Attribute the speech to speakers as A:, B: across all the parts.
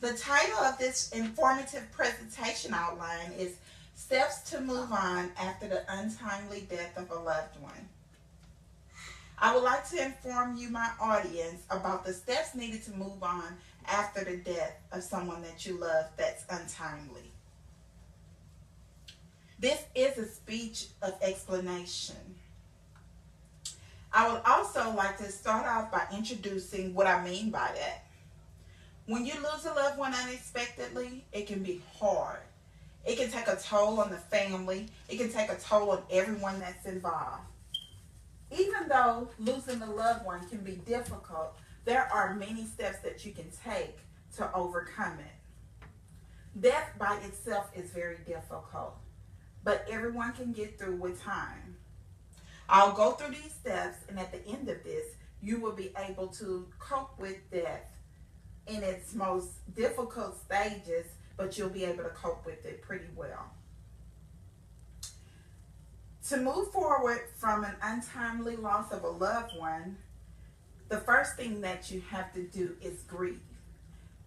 A: The title of this informative presentation outline is Steps to Move On After the Untimely Death of a Loved One. I would like to inform you, my audience, about the steps needed to move on after the death of someone that you love that's untimely. This is a speech of explanation. I would also like to start off by introducing what I mean by that. When you lose a loved one unexpectedly, it can be hard. It can take a toll on the family. It can take a toll on everyone that's involved. Even though losing a loved one can be difficult, there are many steps that you can take to overcome it. Death by itself is very difficult, but everyone can get through with time. I'll go through these steps, and at the end of this, you will be able to cope with death in its most difficult stages, but you'll be able to cope with it pretty well. To move forward from an untimely loss of a loved one, the first thing that you have to do is grieve.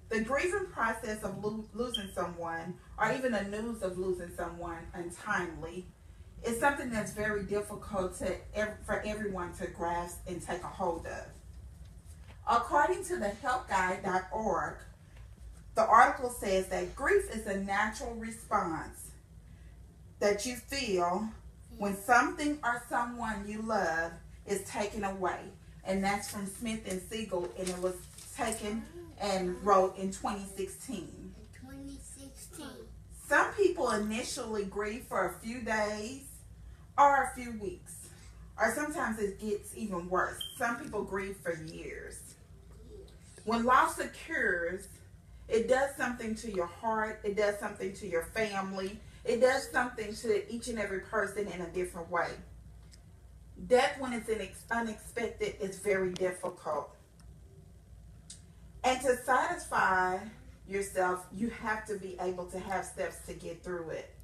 A: The grieving process of losing someone, or even the news of losing someone untimely, is something that's very difficult for everyone to grasp and take a hold of. According to the helpguide.org, the article says that grief is a natural response that you feel when something or someone you love is taken away. And that's from Smith and Siegel, and it was taken and wrote in 2016. Some people initially grieve for a few days or a few weeks, or sometimes it gets even worse. Some people grieve for years. When loss occurs, it does something to your heart, it does something to your family, it does something to each and every person in a different way. Death, when it's unexpected, is very difficult. And to satisfy yourself, you have to be able to have steps to get through it.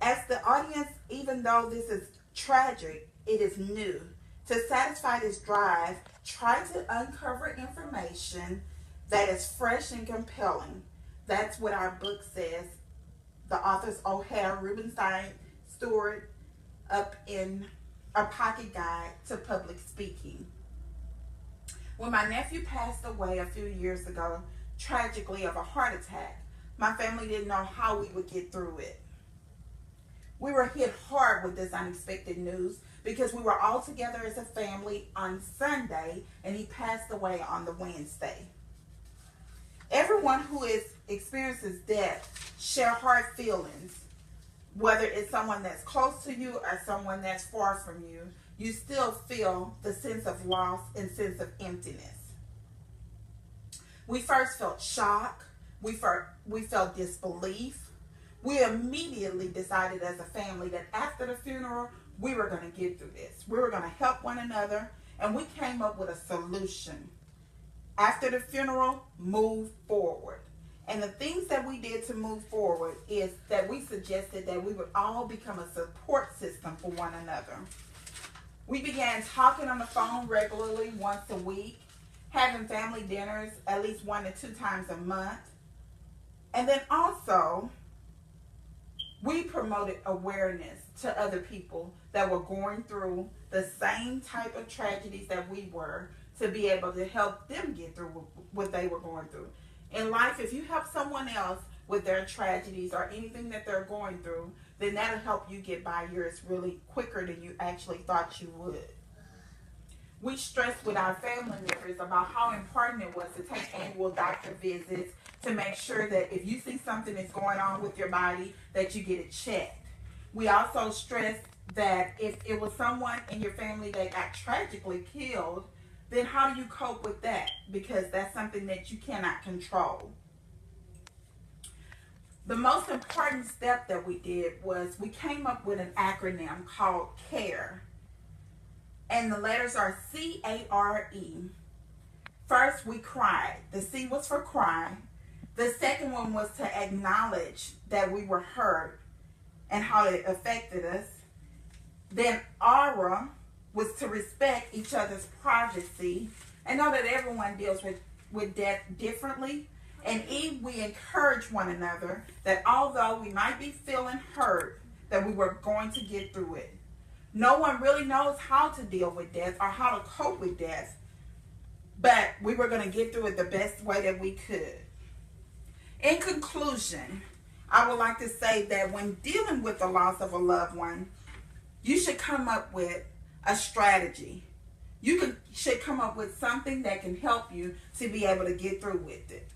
A: As the audience, even though this is tragic, it is new. To satisfy this drive, try to uncover information that is fresh and compelling. That's what our book says. The authors O'Hare, Rubenstein, Stewart, up in A Pocket Guide to Public Speaking. When my nephew passed away a few years ago, tragically of a heart attack, my family didn't know how we would get through it. We were hit hard with this unexpected news because we were all together as a family on Sunday, and he passed away on the Wednesday. Everyone who experiences death share hard feelings. Whether it's someone that's close to you or someone that's far from you, you still feel the sense of loss and sense of emptiness. We first felt shock. We felt disbelief. We immediately decided as a family that after the funeral, we were going to get through this. We were going to help one another, and we came up with a solution. After the funeral, move forward. And the things that we did to move forward is that we suggested that we would all become a support system for one another. We began talking on the phone regularly once a week, having family dinners at least 1 to 2 times a month. And then also, we promoted awareness to other people that were going through the same type of tragedies that we were, to be able to help them get through what they were going through. In life, if you help someone else with their tragedies or anything that they're going through, then that'll help you get by yours really quicker than you actually thought you would. We stressed with our family members about how important it was to take annual doctor visits to make sure that if you see something that's going on with your body, that you get it checked. We also stressed that if it was someone in your family that got tragically killed, then how do you cope with that? Because that's something that you cannot control. The most important step that we did was we came up with an acronym called CARE. And the letters are C-A-R-E. First, we cried. The C was for cry. The second one was to acknowledge that we were hurt and how it affected us. Then aura was to respect each other's privacy and know that everyone deals with with death differently. And we encourage one another that although we might be feeling hurt, that we were going to get through it. No one really knows how to deal with death or how to cope with death, but we were going to get through it the best way that we could. In conclusion, I would like to say that when dealing with the loss of a loved one, you should come up with a strategy. You should come up with something that can help you to be able to get through with it.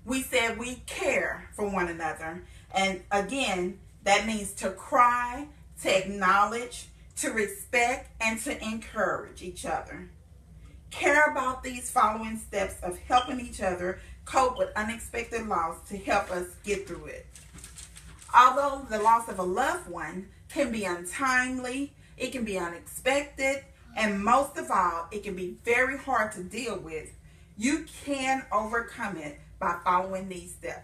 A: We said we care for one another. And again, that means to cry, to acknowledge, to respect, and to encourage each other. Care about these following steps of helping each other cope with unexpected loss to help us get through it. Although the loss of a loved one can be untimely, it can be unexpected, and most of all, it can be very hard to deal with, you can overcome it by following these steps.